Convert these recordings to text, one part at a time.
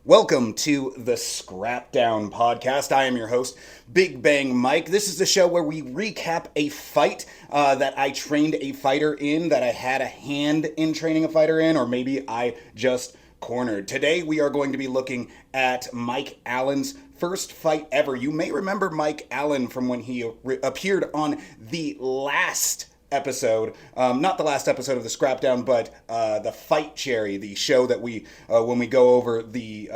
Welcome to the Scrap Down podcast. I am your host, Big Bang Mike. This is the show where we recap a fight that I trained a fighter in, that I had a hand in training a fighter in, or maybe I just cornered. Today we are going to be looking at Mike Allen's first fight ever. You may remember Mike Allen from when he appeared on the last episode, not the last episode of the Scrapdown, but the Fight Cherry, the show that we when we go over the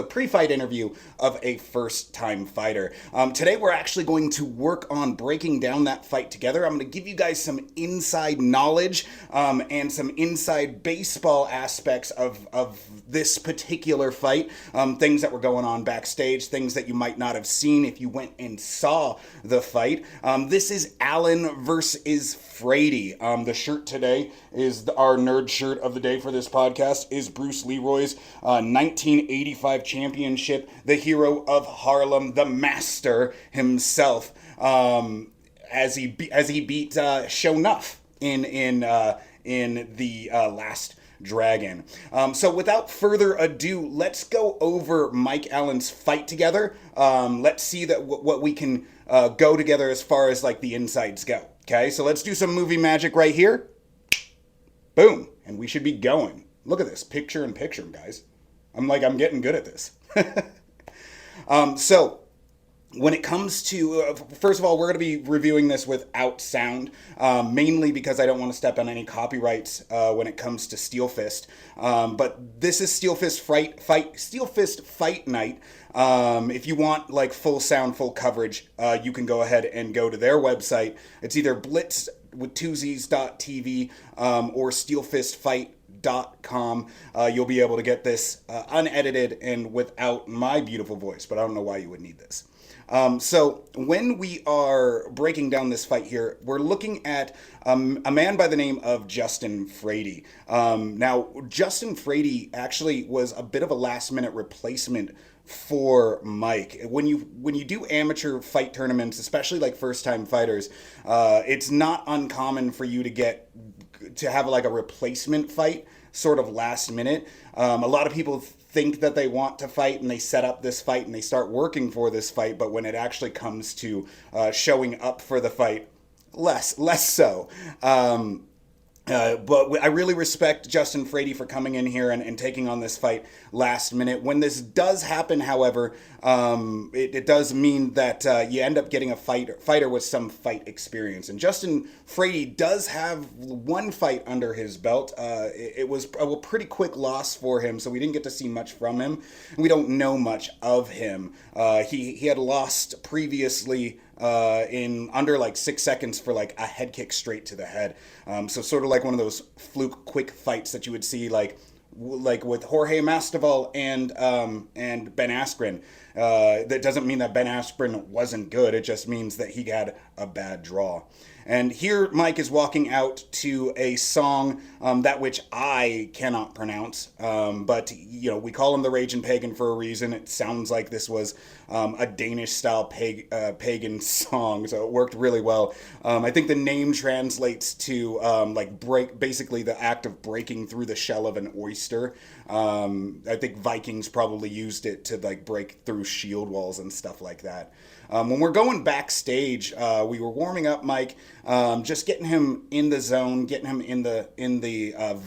pre-fight interview of a first-time fighter. Today we're actually going to work on breaking down that fight together. I'm going to give you guys some inside knowledge and some inside baseball aspects of this particular fight, things that were going on backstage, things that you might not have seen if you went and saw the fight. This is Allen versus Frady. The shirt today is our nerd shirt of the day for this podcast is Bruce Leroy's 1985 championship, the hero of Harlem, the master himself, as he beat Shonuff in the last Dragon. So without further ado, let's go over Mike Allen's fight together. Let's see that what we can go together as far as like the insides go. Okay, so let's do some movie magic right here. Boom, and we should be going. Look at this, picture in picture, guys. I'm getting good at this. So when it comes to, first of all, we're going to be reviewing this without sound, mainly because I don't want to step on any copyrights when it comes to SteelFist. But this is SteelFist Fight Night. If you want like full sound, full coverage, you can go ahead and go to their website. It's either Blitz with twosies.tv or SteelFistFight.com. You'll be able to get this unedited and without my beautiful voice, but I don't know why you would need this. So when we are breaking down this fight here, we're looking at a man by the name of Justin Frady. Now, Justin Frady actually was a bit of a last-minute replacement for Mike. When you do amateur fight tournaments, especially like first-time fighters, it's not uncommon for you to have like a replacement fight sort of last minute. A lot of people think that they want to fight and they set up this fight and they start working for this fight, but when it actually comes to showing up for the fight, less so. But I really respect Justin Frady for coming in here and taking on this fight last minute. When this does happen, however, it does mean that you end up getting a fighter with some fight experience. And Justin Frady does have one fight under his belt. It was a pretty quick loss for him, so we didn't get to see much from him. We don't know much of him. He had lost previously in under like 6 seconds for like a head kick straight to the head. So sort of like one of those fluke quick fights that you would see like with Jorge Masvidal and Ben Askren. That doesn't mean that Ben Askren wasn't good. It just means that he had a bad draw. And here Mike is walking out to a song that which I cannot pronounce, but we call him the Rag'in Pagan for a reason. It sounds like this was a Danish-style pagan song, so it worked really well. I think the name translates to basically the act of breaking through the shell of an oyster. I think Vikings probably used it to like break through shield walls and stuff like that. When we're going backstage, we were warming up Mike, just getting him in the zone, getting him in the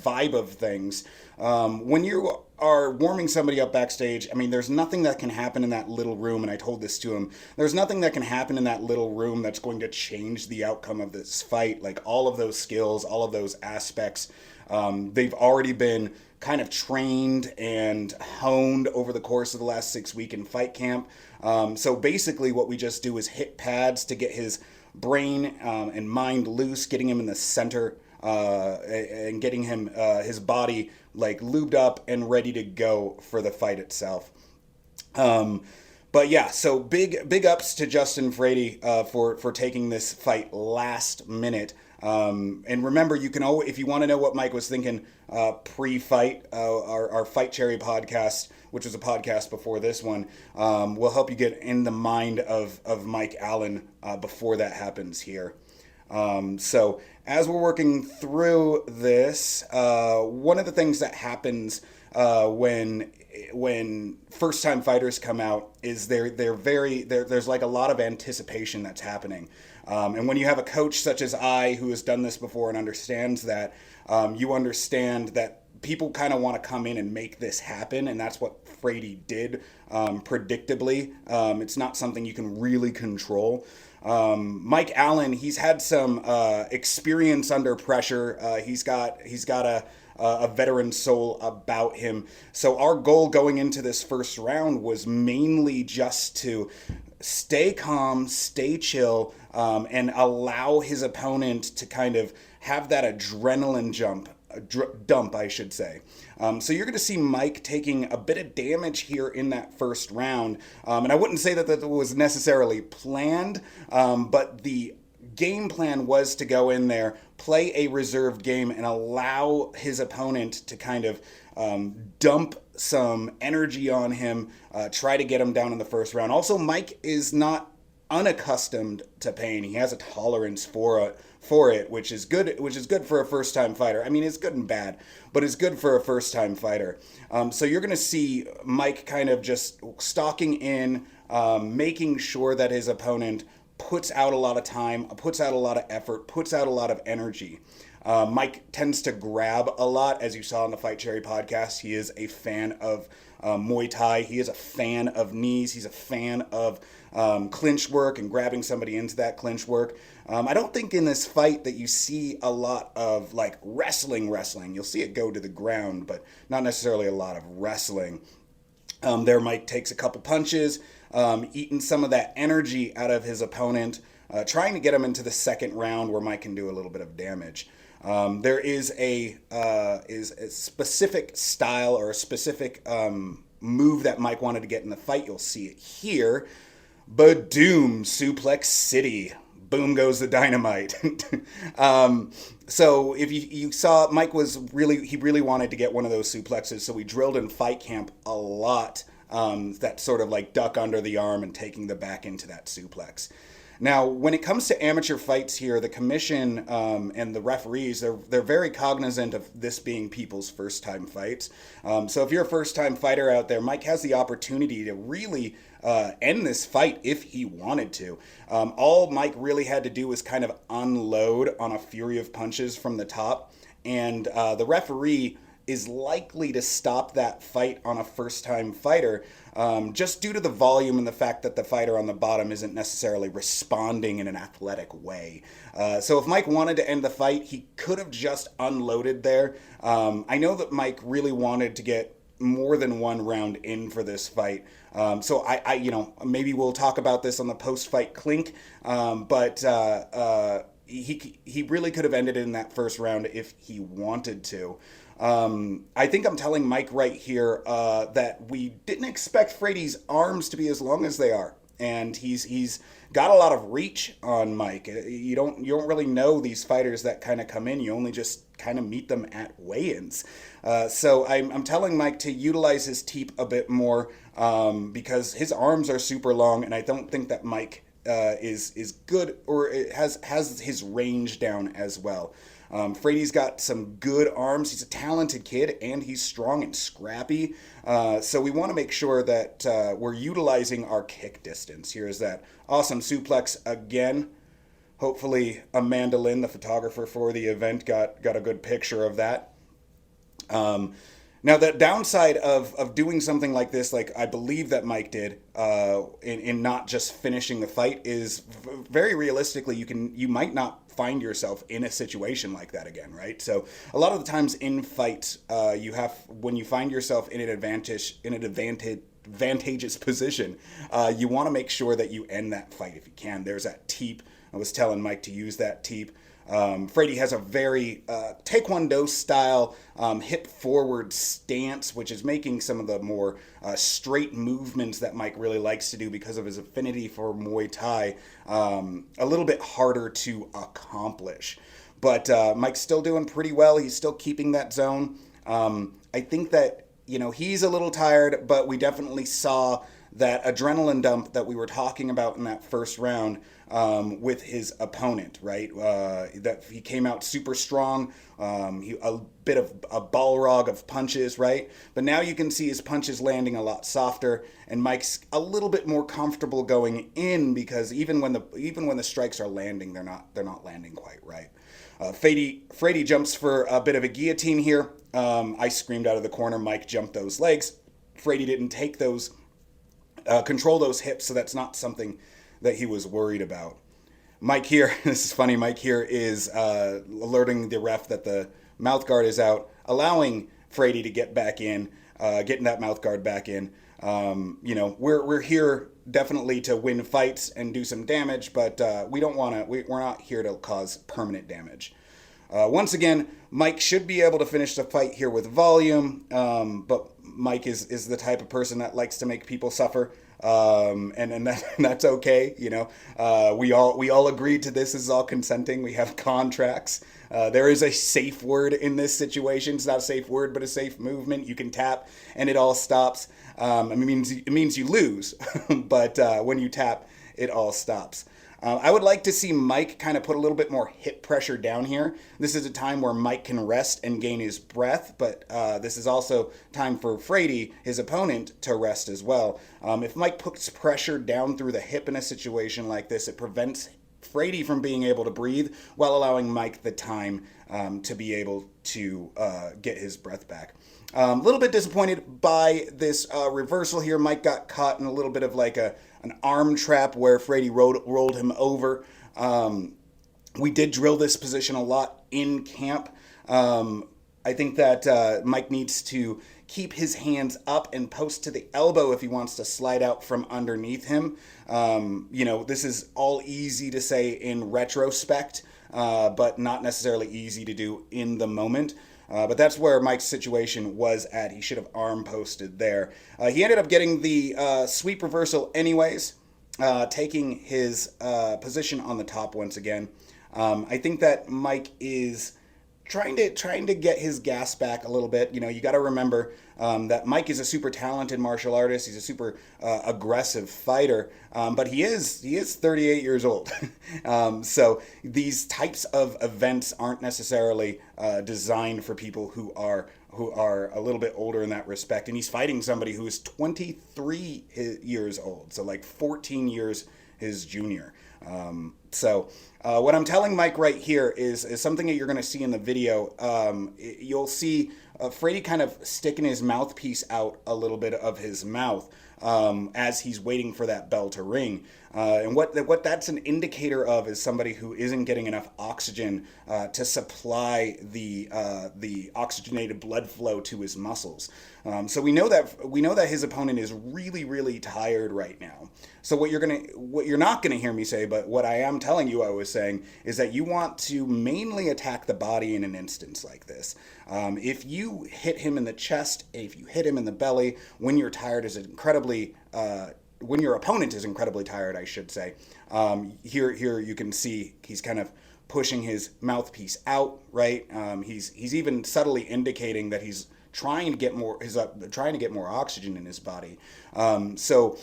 vibe of things. When you are warming somebody up backstage, I mean, there's nothing that can happen in that little room, and I told this to him, there's nothing that can happen in that little room that's going to change the outcome of this fight. Like all of those skills, all of those aspects, they've already been kind of trained and honed over the course of the last 6 weeks in fight camp. So basically what we just do is hit pads to get his brain and mind loose, getting him in the center and getting him his body like lubed up and ready to go for the fight itself. But yeah, so big ups to Justin Frady for taking this fight last minute. And remember, you can always, if you want to know what Mike was thinking pre-fight, our Fight Cherry podcast, which was a podcast before this one, will help you get in the mind of Mike Allen before that happens here. So as we're working through this, one of the things that happens when when first time fighters come out is there's like a lot of anticipation that's happening. And when you have a coach such as I, who has done this before and understands that, you understand that people kind of want to come in and make this happen, and that's what Frady did, predictably. It's not something you can really control. Mike Allen, he's had some experience under pressure. He's got a veteran soul about him. So our goal going into this first round was mainly just to stay calm, stay chill, and allow his opponent to kind of have that adrenaline dump, I should say. So you're going to see Mike taking a bit of damage here in that first round. And I wouldn't say that that was necessarily planned, but the game plan was to go in there, play a reserved game, and allow his opponent to kind of dump some energy on him, try to get him down in the first round. Also, Mike is not unaccustomed to pain. He has a tolerance for it, which is good. Which is good for a first-time fighter. I mean, it's good and bad, but it's good for a first-time fighter. So you're going to see Mike kind of just stalking in, making sure that his opponent puts out a lot of time, puts out a lot of effort, puts out a lot of energy. Mike tends to grab a lot, as you saw on the Fight Cherry podcast. He is a fan of Muay Thai. He is a fan of knees. He's a fan of clinch work and grabbing somebody into that clinch work. I don't think in this fight that you see a lot of like wrestling. You'll see it go to the ground, but not necessarily a lot of wrestling. There, Mike takes a couple punches, eating some of that energy out of his opponent, trying to get him into the second round where Mike can do a little bit of damage. There is a specific style or a specific move that Mike wanted to get in the fight. You'll see it here. Badoom, Suplex City. Boom goes the dynamite. So if you saw, Mike really wanted to get one of those suplexes, so we drilled in fight camp a lot, that sort of like duck under the arm and taking the back into that suplex. Now, when it comes to amateur fights here, the commission and the referees, they're very cognizant of this being people's first-time fights. So if you're a first-time fighter out there, Mike has the opportunity to really end this fight if he wanted to. All Mike really had to do was kind of unload on a fury of punches from the top, and the referee is likely to stop that fight on a first-time fighter, just due to the volume and the fact that the fighter on the bottom isn't necessarily responding in an athletic way. So if Mike wanted to end the fight, he could have just unloaded there. I know that Mike really wanted to get more than one round in for this fight. So I maybe we'll talk about this on the post-fight clink, but he really could have ended it in that first round if he wanted to. I think I'm telling Mike right here that we didn't expect Frady's arms to be as long as they are, and he's got a lot of reach on Mike. You don't really know these fighters that kind of come in. You only just kind of meet them at weigh-ins. So I'm telling Mike to utilize his teep a bit more, because his arms are super long, and I don't think that Mike is good or has his range down as well. Frady's got some good arms. He's a talented kid, and he's strong and scrappy. So we want to make sure that we're utilizing our kick distance. Here's that awesome suplex again. Hopefully Amanda Lynn, the photographer for the event, got a good picture of that. Now, the downside of doing something like this, like I believe that Mike did, in not just finishing the fight, is very realistically, you might not find yourself in a situation like that again, right? So a lot of the times in fights, when you find yourself in an advantageous position, you want to make sure that you end that fight if you can. There's that teep. I was telling Mike to use that teep. Frady has a very Taekwondo style hip forward stance, which is making some of the more straight movements that Mike really likes to do because of his affinity for Muay Thai a little bit harder to accomplish. But Mike's still doing pretty well. He's still keeping that zone. I think that he's a little tired, but we definitely saw that adrenaline dump that we were talking about in that first round with his opponent, right? That he came out super strong, a bit of a Balrog of punches, right? But now you can see his punches landing a lot softer, and Mike's a little bit more comfortable going in because even when the strikes are landing, they're not landing quite right. Frady jumps for a bit of a guillotine here. I screamed out of the corner. Mike jumped those legs. Frady didn't take those, control those hips, so that's not something that he was worried about. Mike here, this is funny, Mike here is alerting the ref that the mouth guard is out, allowing Frady to get back in, getting that mouth guard back in. We're here definitely to win fights and do some damage, but we don't want to. We're not here to cause permanent damage. Once again, Mike should be able to finish the fight here with volume, but Mike is the type of person that likes to make people suffer, and that's okay. We all agreed to this. This is all consenting. We have contracts. There is a safe word in this situation. It's not a safe word, but a safe movement. You can tap, and it all stops. It means you lose, but when you tap, it all stops. I would like to see Mike kind of put a little bit more hip pressure down here. This is a time where Mike can rest and gain his breath, but this is also time for Frady, his opponent, to rest as well. If Mike puts pressure down through the hip in a situation like this, it prevents Frady from being able to breathe while allowing Mike the time to be able to get his breath back. A little bit disappointed by this reversal here. Mike got caught in a little bit of like an arm trap where Frady rolled him over. We did drill this position a lot in camp. I think that Mike needs to keep his hands up and post to the elbow if he wants to slide out from underneath him. This is all easy to say in retrospect, but not necessarily easy to do in the moment. But that's where Mike's situation was at. He should have arm posted there. He ended up getting the sweep reversal anyways, taking his position on the top once again. I think that Mike is trying to get his gas back a little bit. You got to remember that Mike is a super talented martial artist. He's a super aggressive fighter, but he is 38 years old. So these types of events aren't necessarily designed for people who are a little bit older in that respect. And he's fighting somebody who is 23 years old, so like 14 years his junior. What I'm telling Mike right here is something that you're going to see in the video. You'll see Frady kind of sticking his mouthpiece out a little bit of his mouth as he's waiting for that bell to ring. And what that's an indicator of is somebody who isn't getting enough oxygen to supply the oxygenated blood flow to his muscles. So we know that his opponent is really, really tired right now. So what you're not gonna hear me say, but what I am telling you, I was saying, is that you want to mainly attack the body in an instance like this. If you hit him in the chest, if you hit him in the belly, when you're tired is incredibly when your opponent is incredibly tired, I should say. Here you can see he's kind of pushing his mouthpiece out, right? He's even subtly indicating that he's trying to get more oxygen in his body. So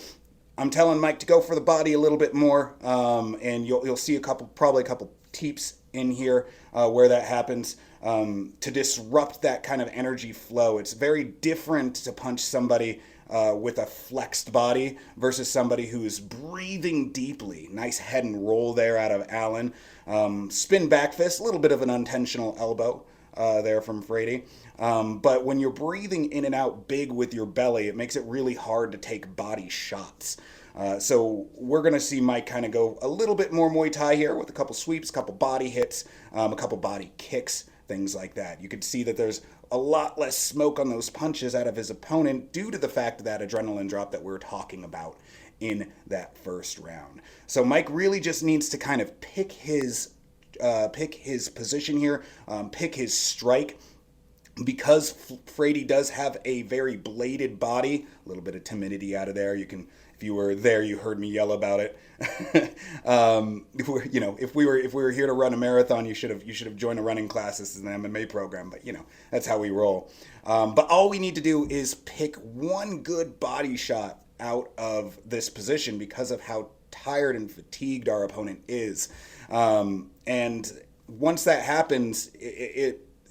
I'm telling Mike to go for the body a little bit more, and you'll see probably a couple teeps in here where that happens to disrupt that kind of energy flow. It's very different to punch somebody with a flexed body versus somebody who is breathing deeply. Nice head and roll there out of Allen. Spin back fist, a little bit of an unintentional elbow there from Frady. But when you're breathing in and out big with your belly, it makes it really hard to take body shots. So we're going to see Mike kind of go a little bit more Muay Thai here with a couple sweeps, a couple body hits, a couple body kicks, things like that. You can see that there's a lot less smoke on those punches out of his opponent due to the fact of that adrenaline drop that we were talking about in that first round. So Mike really just needs to kind of pick his position here, pick his strike. Because Frady does have a very bladed body, a little bit of timidity out of there. You can, if you were there, you heard me yell about it. If we were here to run a marathon, you should have joined a running class. This is an MMA program, but that's how we roll. But all we need to do is pick one good body shot out of this position because of how tired and fatigued our opponent is. And once that happens,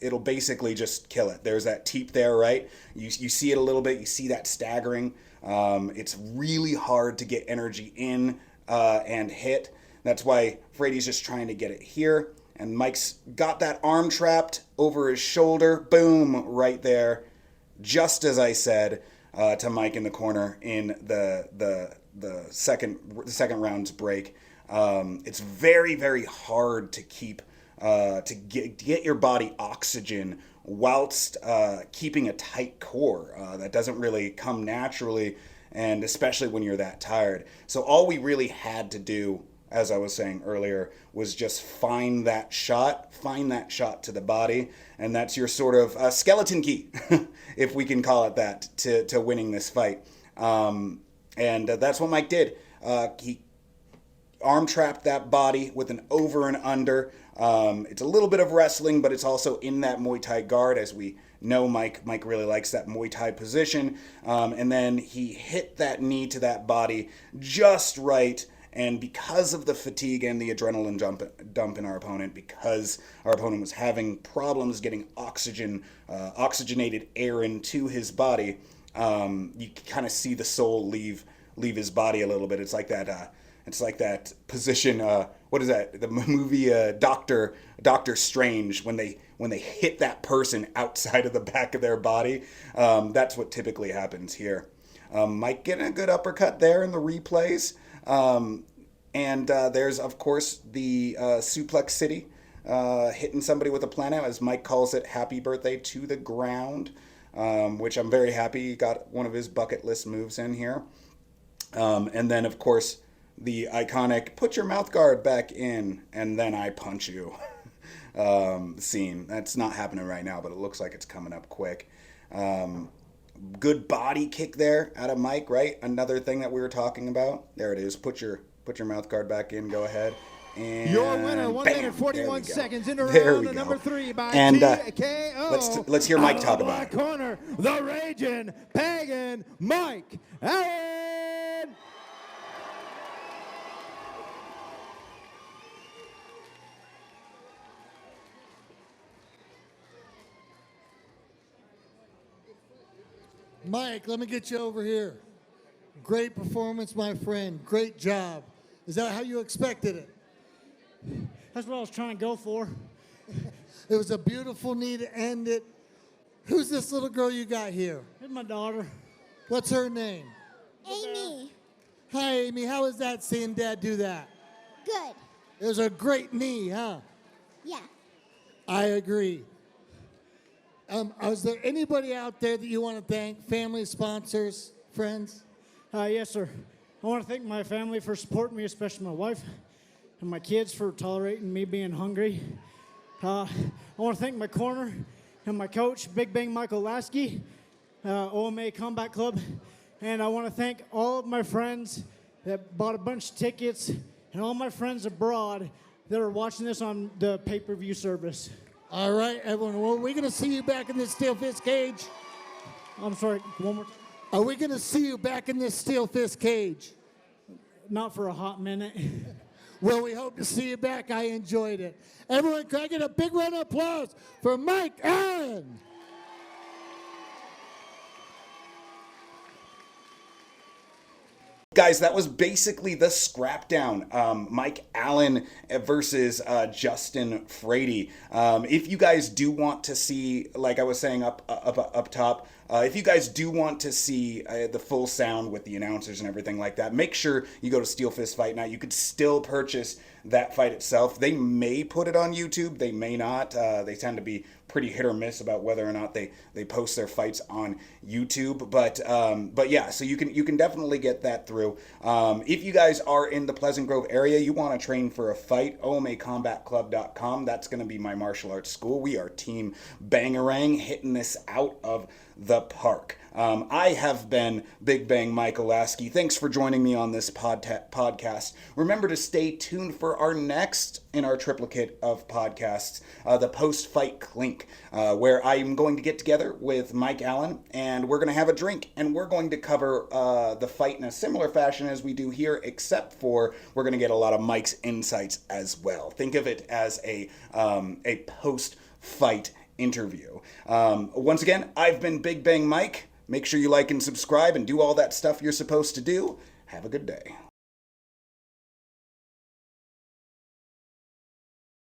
it'll basically just kill it. There's that teep there, right? You see it a little bit. You see that staggering. It's really hard to get energy in and hit. That's why Frady's just trying to get it here. And Mike's got that arm trapped over his shoulder. Boom, right there. Just as I said to Mike in the corner in the second round's break. It's very, very hard to keep to get your body oxygen whilst keeping a tight core. That doesn't really come naturally, and especially when you're that tired. So all we really had to do, as I was saying earlier, was just find that shot to the body, and that's your sort of skeleton key, if we can call it that, to winning this fight. And that's what Mike did. He arm trapped that body with an over and under. It's a little bit of wrestling, but it's also in that Muay Thai guard, as we know Mike really likes that Muay Thai position. And then he hit that knee to that body just right. And because of the fatigue and the adrenaline dump in our opponent, because our opponent was having problems getting oxygenated air into his body, you kind of see the soul leave his body a little bit. It's like that position. What is that? The movie Doctor Strange, when they hit that person outside of the back of their body. That's what typically happens here. Mike getting a good uppercut there in the replays. And there's, of course, the Suplex City, hitting somebody with a planet, as Mike calls it, happy birthday to the ground, which I'm very happy he got one of his bucket list moves in here. And then, of course, the iconic put your mouth guard back in and then I punch you scene. That's not happening right now, but it looks like it's coming up quick. Good body kick there out of Mike, right? Another thing that we were talking about. There it is. Put your mouth guard back in. Go ahead. And your winner, 1 minute 41 seconds into round number 3 by TKO. Let's hear Mike talk about it. Corner, the Rag'in Pagan, Mike Allen. Mike, let me get you over here. Great performance, my friend. Great job. Is that how you expected it? That's what I was trying to go for. It was a beautiful knee to end it. Who's this little girl you got here? It's my daughter. What's her name? Amy. Hi, Amy. How was that seeing Dad do that? Good. It was a great knee, huh? Yeah. I agree. Is there anybody out there that you want to thank? Family, sponsors, friends? Yes, sir. I want to thank my family for supporting me, especially my wife and my kids for tolerating me being hungry. I want to thank my corner and my coach, Big Bang Michael Lasky, OMA Combat Club. And I want to thank all of my friends that bought a bunch of tickets and all my friends abroad that are watching this on the pay-per-view service. All right, everyone. Well, we're going to see you back in this SteelFist cage. I'm sorry, one more time. Are we going to see you back in this SteelFist cage? Not for a hot minute. Well, we hope to see you back. I enjoyed it. Everyone, can I get a big round of applause for Mike Allen? Guys, that was basically the scrapdown. Mike Allen versus Justin Frady. If you guys do want to see, like I was saying up top, if you guys do want to see the full sound with the announcers and everything like that, make sure you go to SteelFist Fight Night. You could still purchase that fight itself. They may put it on YouTube. They may not. They tend to be pretty hit or miss about whether or not they post their fights on YouTube. But yeah, so you can definitely get that through. If you guys are in the Pleasant Grove area, you want to train for a fight, omacombatclub.com. That's going to be my martial arts school. We are Team Bangarang, hitting this out of the park. I have been Big Bang Michael Lasky. Thanks for joining me on this podcast. Remember to stay tuned for our next in our triplicate of podcasts, the post-fight clink. week, where I'm going to get together with Mike Allen, and we're going to have a drink, and we're going to cover the fight in a similar fashion as we do here, except for we're going to get a lot of Mike's insights as well. Think of it as a post-fight interview. Once again, I've been Big Bang Mike. Make sure you like and subscribe and do all that stuff you're supposed to do. Have a good day.